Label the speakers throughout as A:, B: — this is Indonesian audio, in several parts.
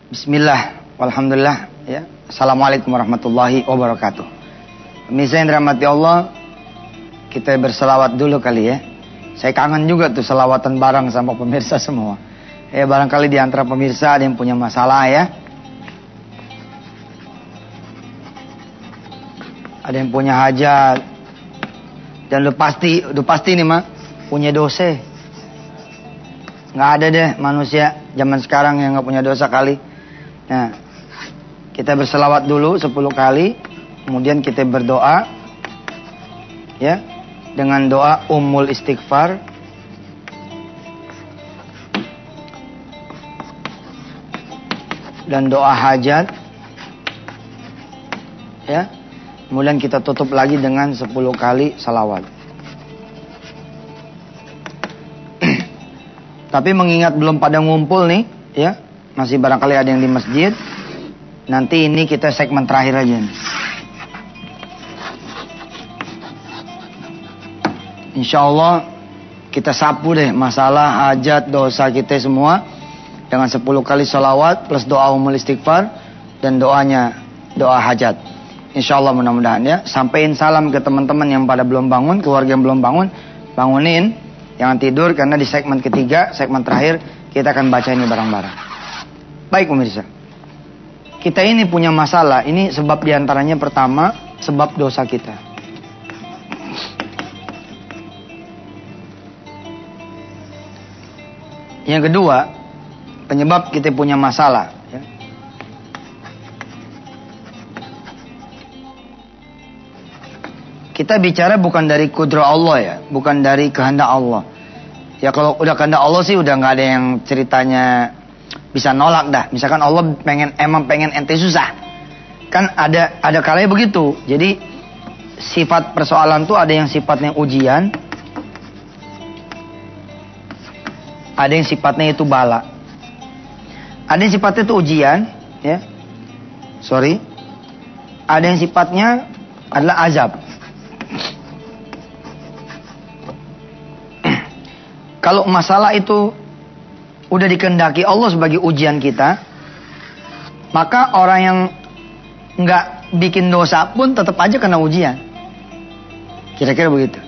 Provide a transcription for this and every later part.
A: Bismillah, walhamdulillah, ya. Assalamualaikum warahmatullahi wabarakatuh. Pemirsa yang dirahmati Allah, kita berselawat dulu kali ya. Saya kangen juga tuh selawatan bareng sama pemirsa semua. Ya, barangkali di antara pemirsa ada yang punya masalah ya. Ada yang punya hajat. Dan udah pasti nih mah punya dosa. Nggak ada deh manusia zaman sekarang yang nggak punya dosa kali. Nah, kita berselawat dulu 10 kali, kemudian kita berdoa, ya, dengan doa Ummul Istighfar. Dan doa hajat, ya. Kemudian kita tutup lagi dengan 10 kali salawat. Tapi mengingat belum pada ngumpul nih, ya. Masih barangkali ada yang di masjid. Nanti ini kita segmen terakhir aja nih. Insya Allah kita sapu deh masalah hajat dosa kita semua. Dengan 10 kali sholawat plus doa Ummul Istighfar. Dan doanya doa hajat. Insya Allah mudah-mudahan ya. Sampaikan salam ke teman-teman yang pada belum bangun. Keluarga yang belum bangun. Bangunin. Jangan tidur karena di segmen ketiga, segmen terakhir kita akan baca ini bareng-bareng. Baik pemirsa, kita ini punya masalah. Ini sebab diantaranya pertama, sebab dosa kita. Yang kedua, penyebab kita punya masalah. Ya. Kita bicara bukan dari kudrah Allah ya, bukan dari kehendak Allah. Ya kalau udah kehendak Allah sih udah nggak ada yang ceritanya bisa nolak dah. Misalkan Allah emang pengen ente susah. Kan ada kalanya begitu. Jadi sifat persoalan tuh ada yang sifatnya ujian. Ada yang sifatnya itu bala. Ada yang sifatnya itu ujian, ya. Sorry. Ada yang sifatnya adalah azab. Kalau masalah itu udah dikehendaki Allah sebagai ujian kita, maka orang yang nggak bikin dosa pun tetap aja kena ujian. Kira-kira begitu.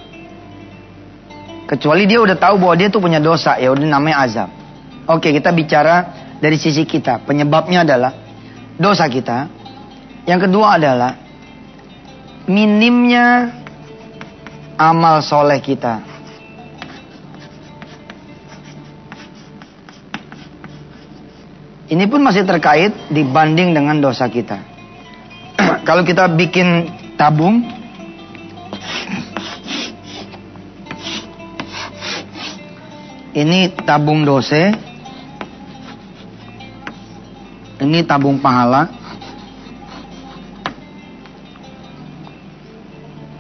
A: Kecuali dia udah tahu bahwa dia tuh punya dosa, ya udah namanya azab. Oke, kita bicara dari sisi kita. Penyebabnya adalah dosa kita. Yang kedua adalah minimnya amal soleh kita. Ini pun masih terkait dibanding dengan dosa kita. Kalau kita bikin tabung, ini tabung dosa, ini tabung pahala.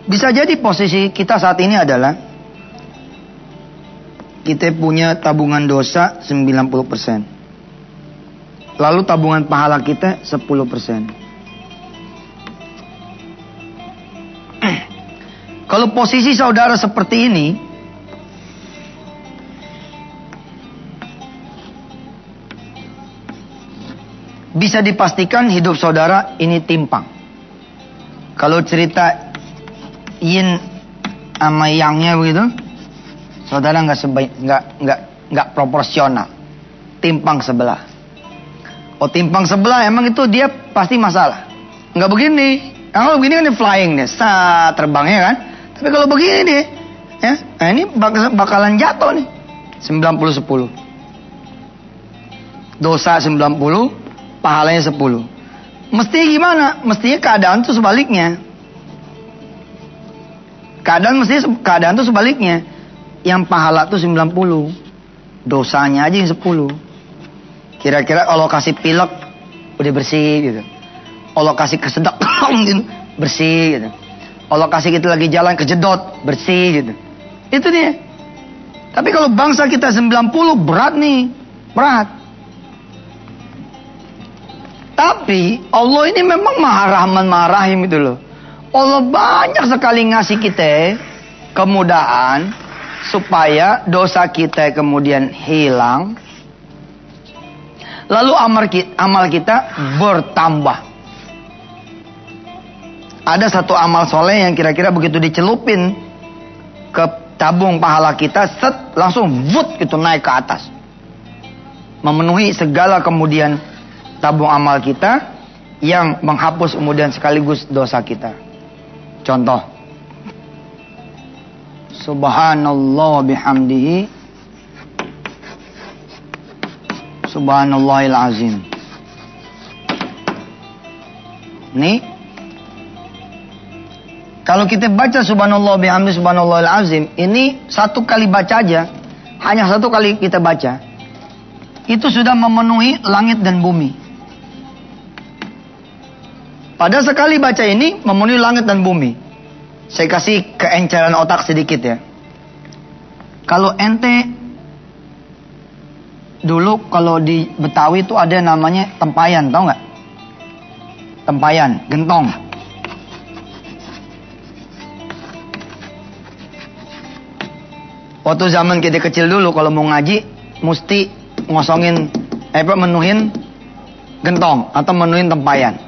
A: Bisa jadi posisi kita saat ini adalah kita punya tabungan dosa 90%. Lalu tabungan pahala kita 10%. Kalau posisi saudara seperti ini, bisa dipastikan hidup saudara ini timpang. Kalau cerita yin sama yangnya begitu, saudara nggak proporsional, timpang sebelah. Oh timpang sebelah emang itu dia pasti masalah. Nggak begini. Kalau begini kan dia flying nih, terbangnya kan. Tapi kalau begini nih, ya, nah ini bakalan jatuh nih. 90-10. Dosa 90, pahalanya 10. Mestinya gimana? Mestinya keadaan tuh sebaliknya. Keadaan tuh sebaliknya. Yang pahala tuh 90. Dosanya aja yang 10. Kira-kira Allah kasih pilek udah bersih gitu. Allah kasih kesedak gitu, bersih gitu. Allah kasih kita lagi jalan kejedot, bersih gitu. Itu dia. Tapi kalau bangsa kita 90 berat nih, berat. Tapi Allah ini memang Maha Rahman Maha Rahim itu loh. Allah banyak sekali ngasih kita kemudahan supaya dosa kita kemudian hilang. Lalu amal kita bertambah. Ada satu amal soleh yang kira-kira begitu dicelupin ke tabung pahala kita, set, langsung vut gitu naik ke atas. Memenuhi segala kemudian tabung amal kita yang menghapus kemudian sekaligus dosa kita. Contoh. Subhanallah bihamdihi. Subhanallahil azim. Nih, kalau kita baca subhanallah bihamdi subhanallahil azim, ini satu kali baca aja, hanya satu kali kita baca, itu sudah memenuhi langit dan bumi. Pada sekali baca ini memenuhi langit dan bumi. Saya kasih keenceran otak sedikit ya. Kalau ente dulu kalau di Betawi itu ada namanya tempayan, tahu nggak? Tempayan, gentong. Waktu zaman kita kecil dulu kalau mau ngaji mesti ngosongin menuhin gentong atau menuhin tempayan.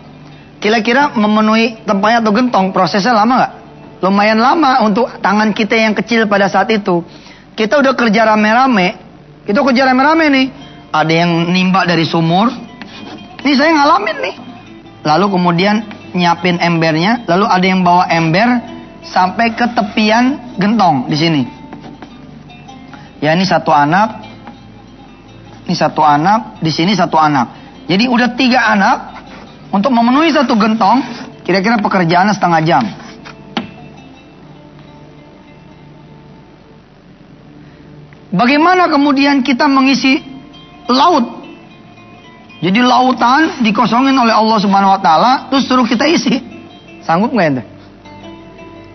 A: Kira-kira memenuhi tempayan atau gentong prosesnya lama nggak? Lumayan lama untuk tangan kita yang kecil pada saat itu. Kita udah kerja rame-rame. Itu kerja rame-rame nih. Ada yang nimba dari sumur. Ini saya ngalamin nih. Lalu kemudian nyiapin embernya. Lalu ada yang bawa ember sampai ke tepian gentong di sini. Ya ini satu anak. Ini satu anak. Di sini satu anak. Jadi udah 3 anak. Untuk memenuhi satu gentong. Kira-kira pekerjaannya setengah jam. Bagaimana kemudian kita mengisi laut? Jadi lautan dikosongin oleh Allah Subhanahu Wa Taala, terus suruh kita isi. Sanggup nggak ente?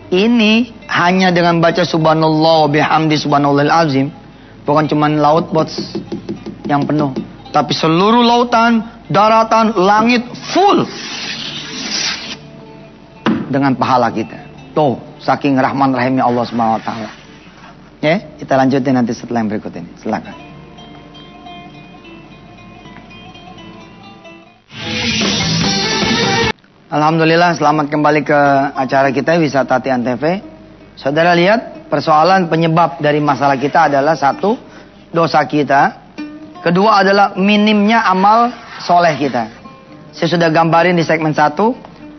A: Ini hanya dengan baca subhanallah bihamdi subhanallahil azim, bukan cuma laut bos yang penuh, tapi seluruh lautan, daratan, langit full dengan pahala kita. Tuh, saking rahman rahimnya Allah Subhanahu Wa Taala. Ya, kita lanjutin nanti setelah yang berikut ini. Silakan. Alhamdulillah, selamat kembali ke acara kita Wisata Tian TV. Saudara lihat, persoalan penyebab dari masalah kita adalah satu, dosa kita. Kedua adalah minimnya amal soleh kita. Saya sudah gambarin di segmen 1,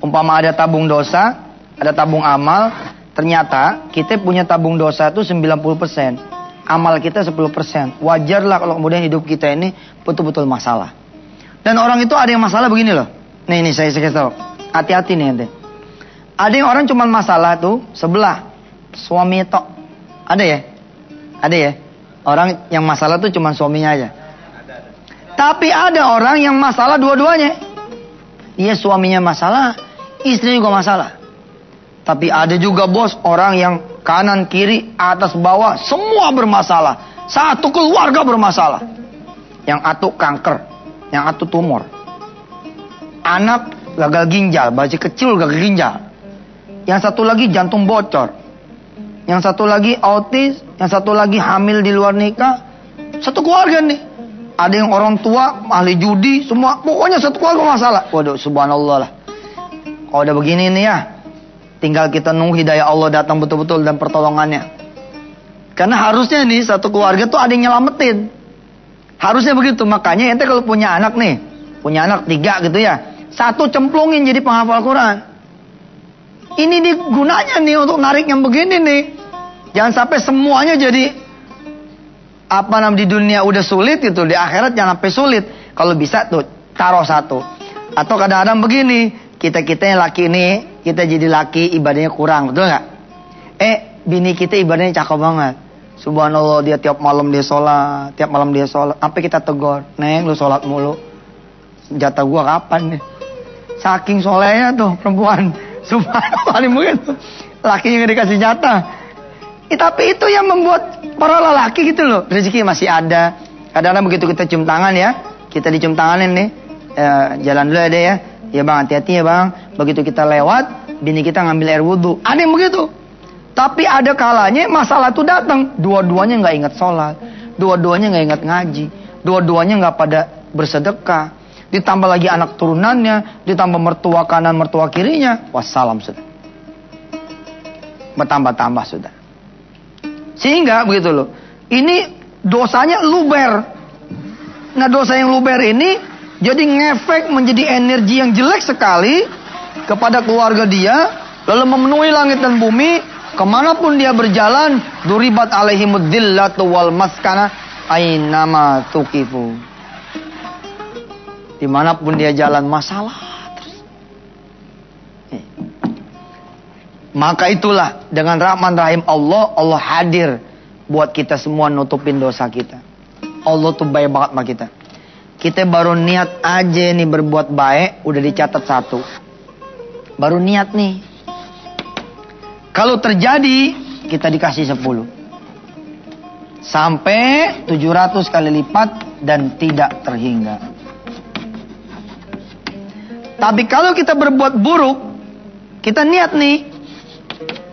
A: umpama ada tabung dosa, ada tabung amal. Ternyata kita punya tabung dosa itu 90%. Amal kita 10%. Wajarlah kalau kemudian hidup kita ini betul-betul masalah. Dan orang itu ada yang masalah begini loh. Nih saya kasih tahu. Hati-hati nih ente. Ada yang orang cuma masalah tuh sebelah. Suami tok. Ada ya? Ada ya? Orang yang masalah tuh cuma suaminya aja. Tapi ada orang yang masalah dua-duanya. Iya suaminya masalah. Istrinya juga masalah. Tapi ada juga bos, orang yang kanan, kiri, atas, bawah, semua bermasalah. Satu keluarga bermasalah. Yang atu kanker, yang atu tumor. Anak gagal ginjal, masih kecil gagal ginjal. Yang satu lagi jantung bocor. Yang satu lagi autis, yang satu lagi hamil di luar nikah. Satu keluarga nih. Ada yang orang tua, ahli judi, semua. Pokoknya satu keluarga masalah. Waduh, subhanallah lah. Kalau udah begini nih ya, tinggal kita nunggu hidayah Allah datang betul-betul dan pertolongannya. Karena harusnya nih satu keluarga tuh ada yang nyelamatin. Harusnya begitu. Makanya ente kalau punya anak nih, punya anak 3 gitu ya, 1 cemplungin jadi penghafal Quran. Ini nih gunanya nih untuk narik yang begini nih. Jangan sampai semuanya jadi di dunia udah sulit gitu, di akhirat jangan sampai sulit. Kalau bisa tuh taruh 1. Atau kadang-kadang begini, kita yang laki nih, kita jadi laki ibadahnya kurang, betul nggak? Bini kita ibadahnya cakep banget. Subhanallah, dia tiap malam dia sholat. Sampai kita tegur, Neng lu sholat mulu. Jatah gua kapan nih? Saking solehnya tuh perempuan. Subhanallah, ini mungkin lakinya dikasih jatah. Tapi itu yang membuat para lelaki gitu loh, rezeki masih ada. Kadang-kadang begitu kita cium tangan ya, kita dicium tanganin nih, jalan dulu ya. Ya bang, hati-hati ya bang. Begitu kita lewat, bini kita ngambil air wudhu. Ada yang begitu. Tapi ada kalanya masalah itu datang. Dua-duanya nggak ingat sholat. Dua-duanya nggak ingat ngaji. Dua-duanya nggak pada bersedekah, ditambah lagi anak turunannya, ditambah mertua kanan, mertua kirinya, wassalam sudah. Bertambah-tambah sudah. Sehingga begitu loh. Ini dosanya luber. Nah, dosa yang luber ini jadi ngefek menjadi energi yang jelek sekali kepada keluarga dia, lalu memenuhi langit dan bumi. Kemanapun dia berjalan, duribat alaihimud dhillatu wal maskana ainama tuqifu. Dimanapun dia jalan, masalah terus. Maka itulah dengan rahman rahim Allah, Allah hadir buat kita semua nutupin dosa kita. Allah tuh baik banget sama kita. Kita baru niat aja nih berbuat baik, udah dicatat 1. Baru niat nih. Kalau terjadi, kita dikasih 10. Sampai 700 kali lipat dan tidak terhingga. Tapi kalau kita berbuat buruk, kita niat nih.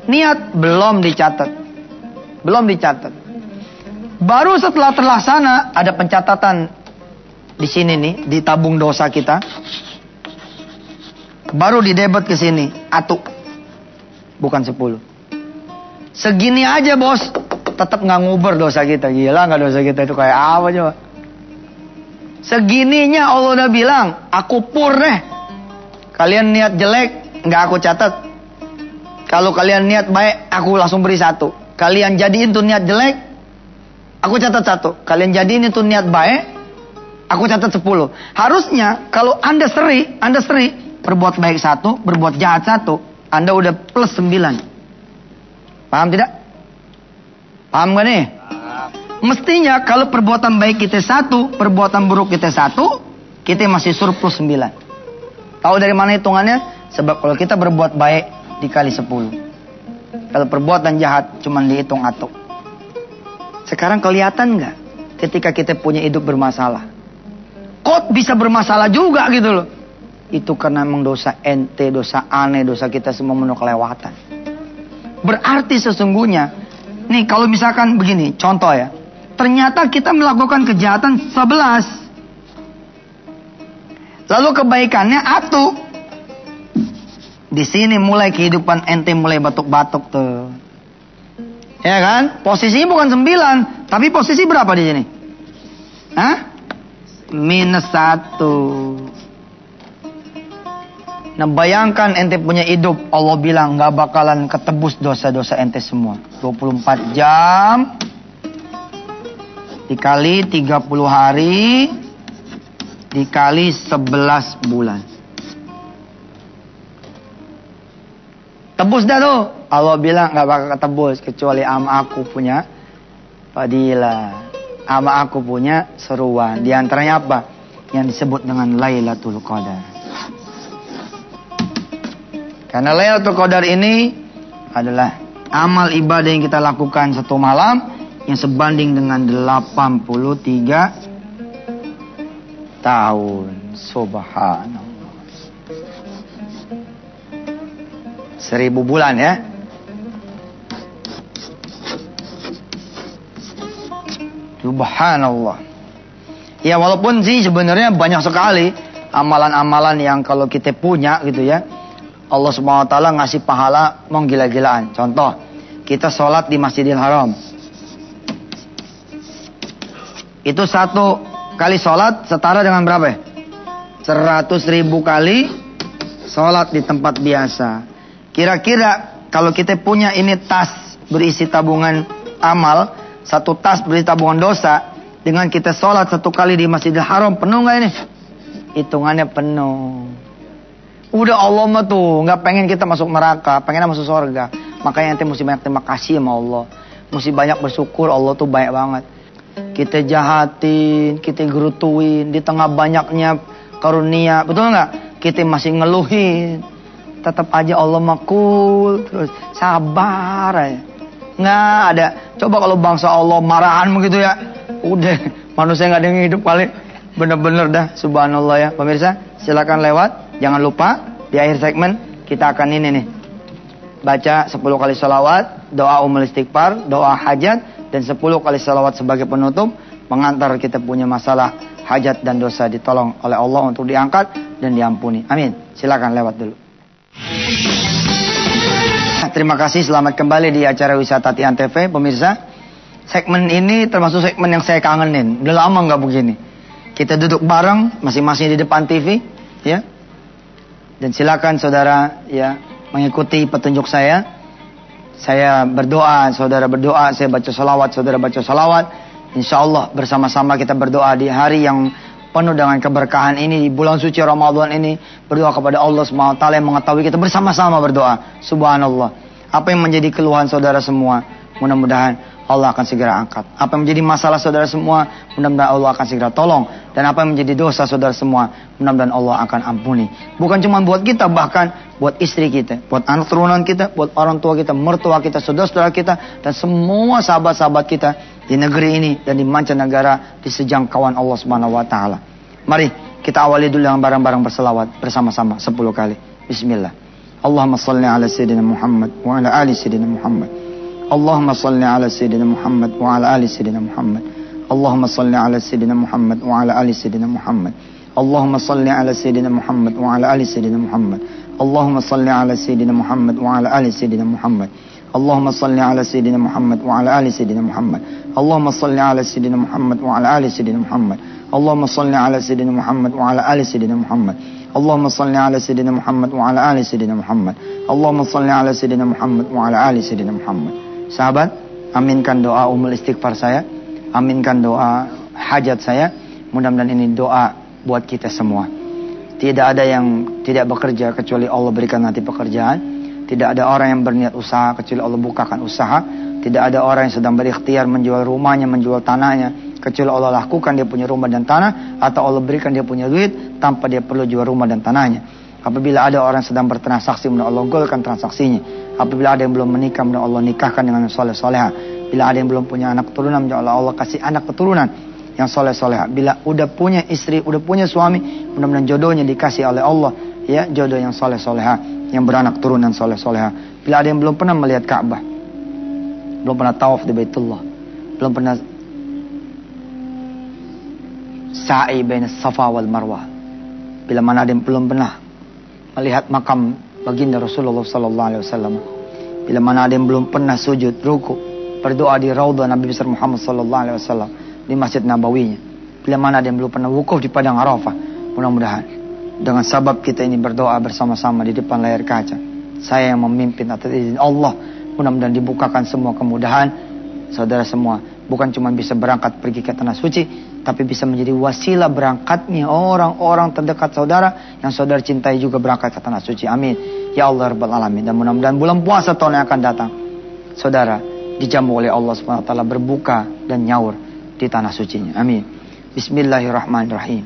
A: Niat belum dicatat. Belum dicatat. Baru setelah terlaksana, ada pencatatan di sini nih, di tabung dosa kita. Baru didebet ke sini, atu. Bukan 10. Segini aja bos, tetap nggak nguber dosa kita. Gila nggak dosa kita itu kayak apa coba? Segininya Allah udah bilang, aku pur deh. Kalian niat jelek, nggak aku catat. Kalau kalian niat baik, aku langsung beri 1. Kalian jadiin tuh niat jelek, aku catat 1. Kalian jadiin itu niat baik, aku catat 10. Harusnya kalau Anda seri, berbuat baik 1, berbuat jahat 1. Anda udah plus 9. Paham tidak? Paham gak nih? Mestinya kalau perbuatan baik kita 1, perbuatan buruk kita 1, kita masih surplus 9. Tahu dari mana hitungannya? Sebab kalau kita berbuat baik dikali 10. Kalau perbuatan jahat cuma dihitung atuk. Sekarang kelihatan gak ketika kita punya hidup bermasalah? Kok bisa bermasalah juga gitu loh? Itu karena memang dosa ente, dosa aneh, dosa kita semua menu kelewatan. Berarti sesungguhnya, nih kalau misalkan begini, contoh ya. Ternyata kita melakukan kejahatan 11. Lalu kebaikannya atu. Di sini mulai kehidupan ente mulai batuk-batuk tuh. Ya kan? Posisinya bukan 9, tapi posisi berapa di sini? Hah? Minus 1. Nah bayangkan ente punya hidup, Allah bilang gak bakalan ketebus dosa-dosa ente semua. 24 jam dikali 30 hari dikali 11 bulan. Tebus dah tuh. Allah bilang gak bakal ketebus kecuali sama aku punya fadilah, sama aku punya seruan. Di antaranya apa? Yang disebut dengan Lailatul Qadar. Karena Lailatul Qadar ini adalah amal ibadah yang kita lakukan 1 malam yang sebanding dengan 83 tahun. Subhanallah. 1000 bulan ya. Subhanallah. Ya walaupun sih sebenarnya banyak sekali amalan-amalan yang kalau kita punya gitu ya, Allah Subhanahu wa taala ngasih pahala menggila-gilaan. Contoh, kita sholat di Masjidil Haram. Itu 1 kali sholat setara dengan berapa? 100.000 kali sholat di tempat biasa. Kira-kira kalau kita punya ini tas berisi tabungan amal, 1 tas berisi tabungan dosa, dengan kita sholat 1 kali di Masjidil Haram, penuh nggak ini? Hitungannya penuh. Udah Allah mah tuh nggak pengen kita masuk neraka, pengen masuk surga. Makanya ente mesti banyak terima kasih sama Allah, mesti banyak bersyukur. Allah tuh baik banget. Kita jahatin, kita gerutuin, di tengah banyaknya karunia, betul nggak? Kita masih ngeluhin, tetap aja Allah mah cool, terus sabar ya. Nggak ada. Coba kalau bangsa Allah marahan begitu ya, udah manusia nggak ada yang hidup kali. Bener-bener dah, subhanallah ya. Pemirsa, silakan lewat. Jangan lupa, di akhir segmen kita akan ini nih. Baca 10 kali sholawat, doa istighfar, doa hajat, dan 10 kali sholawat sebagai penutup. Mengantar kita punya masalah hajat dan dosa ditolong oleh Allah untuk diangkat dan diampuni. Amin. Silakan lewat dulu. Terima kasih, selamat kembali di acara Wisata Tian TV, pemirsa. Segmen ini termasuk segmen yang saya kangenin. Udah lama nggak begini. Kita duduk bareng, masing-masing di depan TV, ya. Dan silakan saudara ya mengikuti petunjuk saya. Saya berdoa, saudara berdoa, saya baca salawat, saudara baca salawat. Insya Allah bersama-sama kita berdoa di hari yang penuh dengan keberkahan ini, di bulan suci Ramadan ini. Berdoa kepada Allah SWT yang mengetahui, kita bersama-sama berdoa. Subhanallah. Apa yang menjadi keluhan saudara semua, mudah-mudahan Allah akan segera angkat. Apa yang menjadi masalah saudara semua, mudah-mudahan Allah akan segera tolong. Dan apa yang menjadi dosa saudara semua, mudah-mudahan Allah akan ampuni. Bukan cuma buat kita, bahkan buat istri kita, buat anak turunan kita, buat orang tua kita, mertua kita, saudara-saudara kita, dan semua sahabat-sahabat kita di negeri ini dan di mancanegara, di sejangkauan Allah Subhanahu wa taala. Mari kita awali dulu dengan bareng-bareng berselawat bersama-sama 10 kali. Bismillah. Allahumma salli ala sayyidina Muhammad wa ala ali sayyidina Muhammad. Allahumma salli ala sayyidina Muhammad wa ala ali sayyidina Muhammad. Allahumma salli ala sayyidina Muhammad wa ala ali sayyidina Muhammad. Allahumma salli ala sayyidina Muhammad wa ala ali sayyidina Muhammad. Allahumma salli ala sayyidina Muhammad wa ala ali sayyidina Muhammad. Allahumma salli ala sayyidina Muhammad wa ala ali sayyidina Muhammad. Allahumma salli ala sayyidina Muhammad wa ala ali sayyidina Muhammad. Allahumma salli ala sayyidina Muhammad wa ala ali sayyidina Muhammad. Allahumma salli ala sayyidina Muhammad wa ala ali sayyidina Muhammad. Allahumma salli ala sayyidina Muhammad wa ala ali sayyidina Muhammad. Sahabat, aminkan doa umul istighfar saya, aminkan doa hajat saya. Mudah-mudahan ini doa buat kita semua. Tidak ada yang tidak bekerja kecuali Allah berikan nanti pekerjaan. Tidak ada orang yang berniat usaha kecuali Allah bukakan usaha. Tidak ada orang yang sedang berikhtiar menjual rumahnya, menjual tanahnya, kecuali Allah lakukan dia punya rumah dan tanah. Atau Allah berikan dia punya duit tanpa dia perlu jual rumah dan tanahnya. Apabila ada orang sedang bertransaksi, mudah Allah golkan transaksinya. Apabila ada yang belum menikah, mudah Allah nikahkan dengan soleh-soleha. Bila ada yang belum punya anak keturunan, mudah Allah kasih anak keturunan yang soleh-soleha. Bila udah punya istri, udah punya suami, mudah-mudahan jodohnya dikasih oleh Allah, ya, jodoh yang soleh-soleha, yang beranak turunan soleh-soleha. Bila ada yang belum pernah melihat Ka'bah, belum pernah tawaf di Baitullah, belum pernah sa'i baina Safa wal Marwah, bila mana ada yang belum pernah melihat makam baginda Rasulullah sallallahu alaihi wasallam, bila mana ada yang belum pernah sujud ruku berdoa di raudhah Nabi besar Muhammad sallallahu alaihi wasallam di Masjid Nabawinya, bila mana ada yang belum pernah wukuf di padang Arafah, mudah-mudahan dengan sabab kita ini berdoa bersama-sama di depan layar kaca, saya yang memimpin atas izin Allah, mudah-mudahan dibukakan semua kemudahan saudara semua. Bukan cuma bisa berangkat pergi ke tanah suci, tapi bisa menjadi wasilah berangkatnya orang-orang terdekat saudara yang saudara cintai juga berangkat ke tanah suci. Amin. Ya Allah Rabbal Alamin. Dan mudah-mudahan bulan puasa tahun yang akan datang, saudara dijamu oleh Allah SWT berbuka dan nyaur di tanah sucinya. Amin. Bismillahirrahmanirrahim.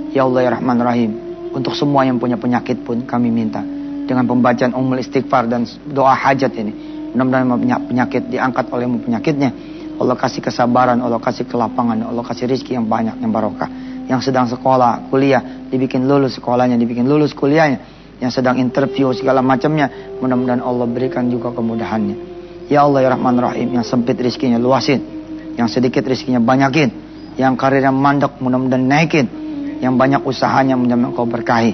A: Ya Allah ya Rahman Rahim. Untuk semua yang punya penyakit pun kami minta dengan pembacaan umul istighfar dan doa hajat ini, mudah-mudahan penyakit diangkat olehmu penyakitnya. Allah kasih kesabaran, Allah kasih kelapangan, Allah kasih rezeki yang banyak, yang barokah. Yang sedang sekolah, kuliah, dibikin lulus sekolahnya, dibikin lulus kuliahnya. Yang sedang interview segala macamnya, mudah-mudahan Allah berikan juga kemudahannya. Ya Allah ya Rahman Rahim, yang sempit rezekinya luasin, yang sedikit rezekinya banyakin, yang karirnya mandek mudah-mudahan naikin, yang banyak usahanya mudah-mudahan Kau berkahi.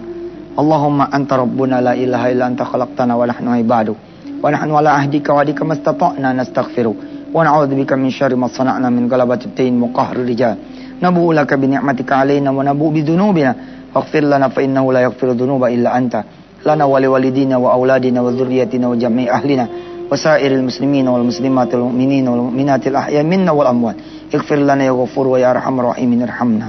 A: Allahumma anta rabbuna la ilaha illa anta khalaqtana wa nahnu ibaduk wa nahnu ala ahdika wa adika mastata'na nastaghfiruk. ونعوذ بك من شر ما صنعنا من غلبة الدين وقهر الرجال نبوء لك بنعمتك علينا ونبوء بذنوبنا فاغفر لنا فإنه لا يغفر الذنوب إلا أنت لنا ولوالدينا وأولادنا وذريتنا وجميع أهلنا وسائر المسلمين والمسلمات والمؤمنين والمؤمنات الأحياء منا والأموات اغفر لنا يا غفور ويا أرحم الراحمين ارحمنا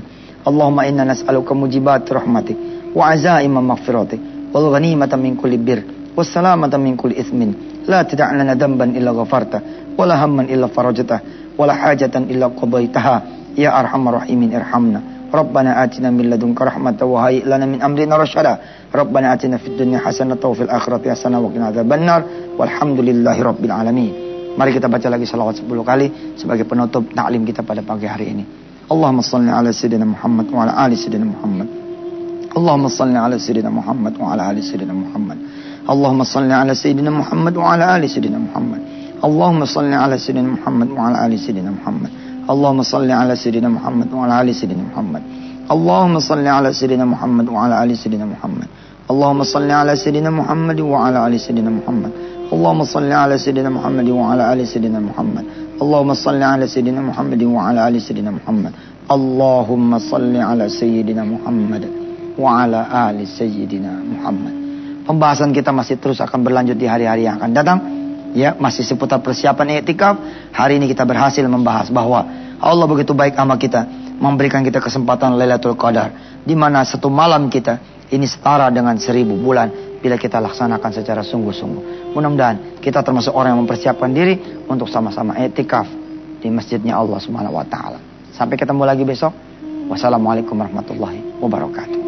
A: اللهم إنا نسألك موجبات رحمتك وعزائم مغفرتك والغنيمة من كل بر والسلامة من كل إثم لا تدع لنا ذنبا إلا غفرته ولا هما إلا فرجته ولا حاجة إلا قضيتها يا أرحم الراحمين ارحمنا ربنا آتنا من لدنك رحمة وهيئ لنا من أمرنا رشدا ربنا آتنا في الدنيا حسنة وفي الآخرة حسنة وقنا عذاب النار والحمد لله رب العالمين. Mari kita baca lagi salawat 10 kali sebagai penutup taklim kita pada pagi hari ini. Allahumma salli ala sayyidina Muhammad wa ala ali sayyidina Muhammad. Allahumma salli ala sayyidina Muhammad wa ala ali sayyidina Muhammad. Allahumma salli ala sayyidina Muhammad wa ala ali sayyidina Muhammad. Allahumma salli ala sayyidina Muhammad wa ala ali sayyidina Muhammad. Allahumma salli ala sayyidina Muhammad wa ala ali sayyidina Muhammad. Allahumma salli ala sayyidina Muhammad wa ala ali sayyidina Muhammad. Allahumma salli ala sayyidina Muhammad wa ala ali sayyidina Muhammad. Allahumma salli ala sayyidina Muhammad wa ala ali sayyidina Muhammad. Allahumma salli ala sayyidina Muhammad wa ala ali sayyidina Muhammad. Allahumma salli ala sayyidina Muhammad wa ala ali sayyidina Muhammad. Pembahasan kita masih terus akan berlanjut di hari-hari yang akan datang. Ya, masih seputar persiapan i'tikaf. Hari ini kita berhasil membahas bahwa Allah begitu baik sama kita, memberikan kita kesempatan Lailatul Qadar, di mana satu malam kita ini setara dengan 1000 bulan bila kita laksanakan secara sungguh-sungguh. Mudah-mudahan kita termasuk orang yang mempersiapkan diri untuk sama-sama i'tikaf di masjidnya Allah Subhanahu wa taala. Sampai ketemu lagi besok. Wassalamualaikum warahmatullahi wabarakatuh.